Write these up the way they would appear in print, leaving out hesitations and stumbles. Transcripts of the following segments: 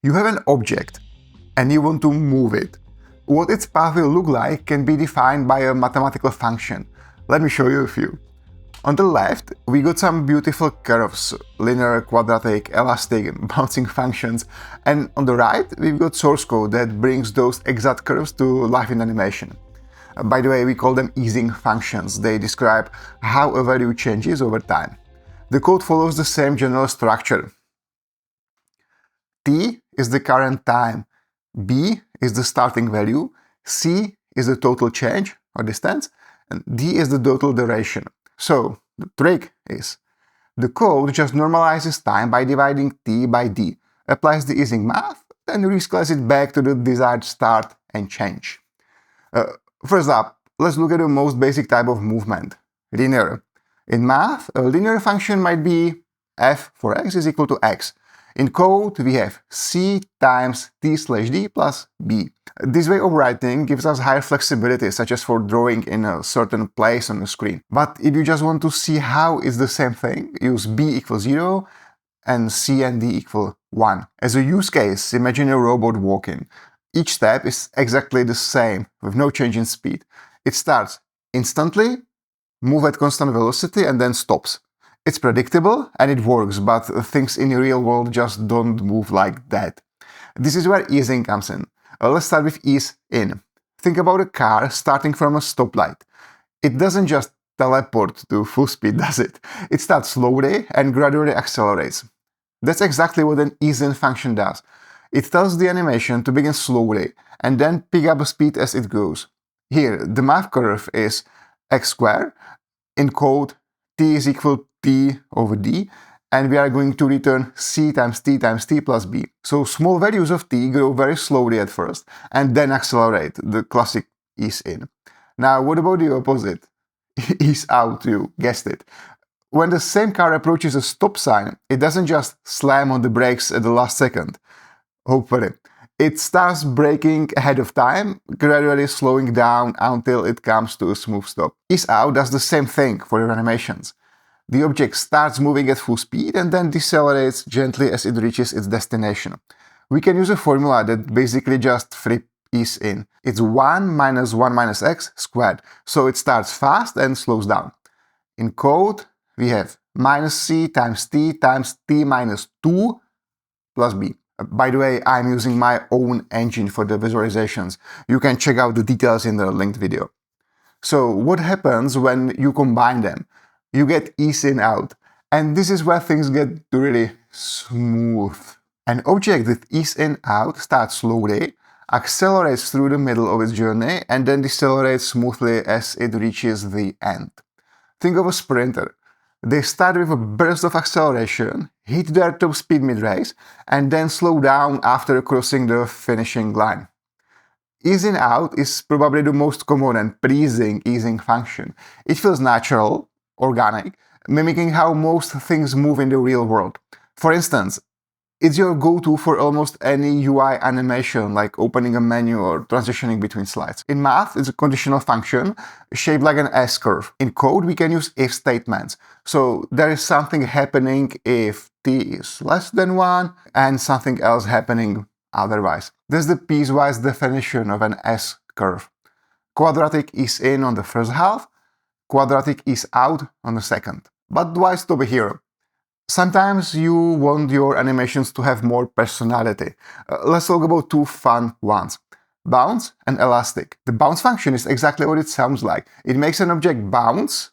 You have an object and you want to move it. What its path will look like can be defined by a mathematical function. Let me show you a few. On the left, we got some beautiful curves, linear, quadratic, elastic, and bouncing functions, and on the right, we've got source code that brings those exact curves to life in animation. By the way, we call them easing functions. They describe how a value changes over time. The code follows the same general structure. T is the current time, B is the starting value, C is the total change or distance, and D is the total duration. So the trick is, the code just normalizes time by dividing T by D, applies the easing math, then rescales it back to the desired start and change. First up, let's look at the most basic type of movement, linear. In math, a linear function might be f for x is equal to x. In code, we have c times t slash d plus b. This way of writing gives us higher flexibility, such as for drawing in a certain place on the screen. But if you just want to see how it's the same thing, use b equals 0 and c and d equal 1. As a use case, imagine a robot walking. Each step is exactly the same, with no change in speed. It starts instantly, moves at constant velocity, and then stops. It's predictable and it works, but things in the real world just don't move like that. This is where easing comes in. Let's start with ease in. Think about a car starting from a stoplight. It doesn't just teleport to full speed, does it? It starts slowly and gradually accelerates. That's exactly what an ease in function does. It tells the animation to begin slowly and then pick up speed as it goes. Here, the math curve is x squared. In code, t is equal to t over d, and we are going to return c times t plus b. So small values of t grow very slowly at first and then accelerate, the classic ease in. Now, what about the opposite? Ease out, you guessed it. When the same car approaches a stop sign, it doesn't just slam on the brakes at the last second. Hopefully. It starts braking ahead of time, gradually slowing down until it comes to a smooth stop. Ease out does the same thing for your animations. The object starts moving at full speed and then decelerates gently as it reaches its destination. We can use a formula that basically just flip ease in. It's 1 minus 1 minus x squared, so it starts fast and slows down. In code, we have minus c times t minus 2 plus b. By the way, I'm using my own engine for the visualizations. You can check out the details in the linked video. So what happens when you combine them? You get ease in out. And this is where things get really smooth. An object with ease in out starts slowly, accelerates through the middle of its journey, and then decelerates smoothly as it reaches the end. Think of a sprinter. They start with a burst of acceleration, hit their top speed mid-race, and then slow down after crossing the finishing line. Easing out is probably the most common and pleasing easing function. It feels natural, organic, mimicking how most things move in the real world. For instance, it's your go-to for almost any UI animation, like opening a menu or transitioning between slides. In math, it's a conditional function shaped like an S-curve. In code, we can use if statements. So there is something happening if t is less than 1 and something else happening otherwise. This is the piecewise definition of an S-curve. Quadratic is in on the first half, quadratic is out on the second. But why stop here? Sometimes you want your animations to have more personality. Let's talk about two fun ones. Bounce and elastic. The bounce function is exactly what it sounds like. It makes an object bounce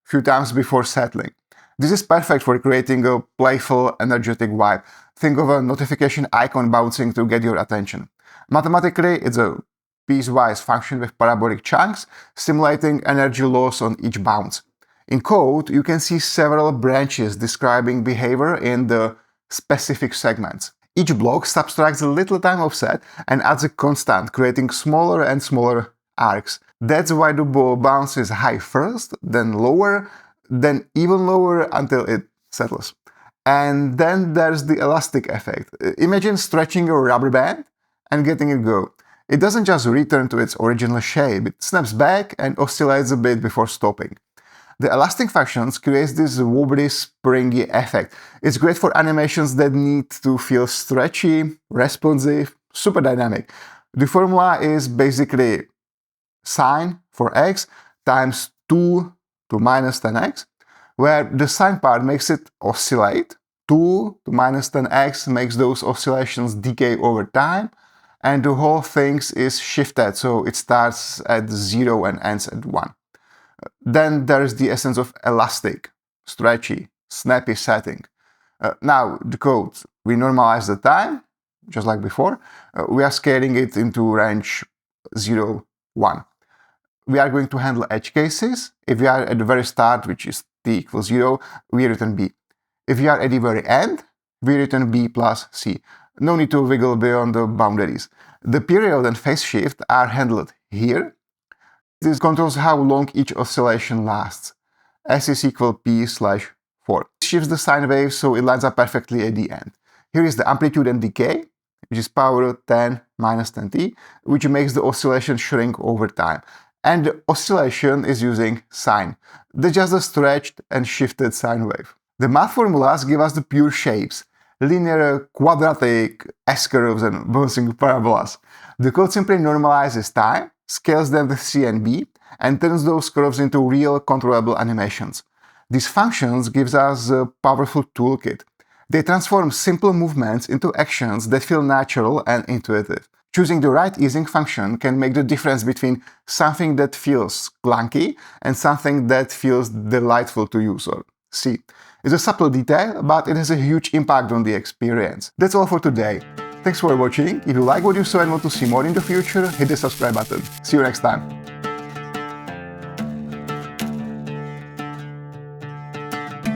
a few times before settling. This is perfect for creating a playful, energetic vibe. Think of a notification icon bouncing to get your attention. Mathematically, it's a piecewise function with parabolic chunks, simulating energy loss on each bounce. In code, you can see several branches describing behavior in the specific segments. Each block subtracts a little time offset and adds a constant, creating smaller and smaller arcs. That's why the ball bounces high first, then lower, then even lower until it settles. And then there's the elastic effect. Imagine stretching a rubber band and getting it go. It doesn't just return to its original shape, it snaps back and oscillates a bit before stopping. The elastic functions creates this wobbly, springy effect. It's great for animations that need to feel stretchy, responsive, super dynamic. The formula is basically sine for x times 2 to minus 10x, where the sine part makes it oscillate, 2 to minus 10x makes those oscillations decay over time, and the whole thing is shifted, so it starts at 0 and ends at 1. Then there is the essence of elastic, stretchy, snappy setting. Now, the code, we normalize the time, just like before. We are scaling it into range 0, 1. We are going to handle edge cases. If we are at the very start, which is t equals 0, we return b. If we are at the very end, we return b plus c. No need to wiggle beyond the boundaries. The period and phase shift are handled here. This controls how long each oscillation lasts. S is equal p/4. It shifts the sine wave so it lines up perfectly at the end. Here is the amplitude and decay, which is power 10 minus 10t, which makes the oscillation shrink over time. And the oscillation is using sine. That's just a stretched and shifted sine wave. The math formulas give us the pure shapes, linear, quadratic, S-curves and bouncing parabolas. The code simply normalizes time, scales them with c and b, and turns those curves into real controllable animations. These functions gives us a powerful toolkit. They transform simple movements into actions that feel natural and intuitive. Choosing the right easing function can make the difference between something that feels clunky and something that feels delightful to use or see. It's a subtle detail, but it has a huge impact on the experience. That's all for today. Thanks for watching. If you like what you saw and want to see more in the future, hit the subscribe button. See you next time.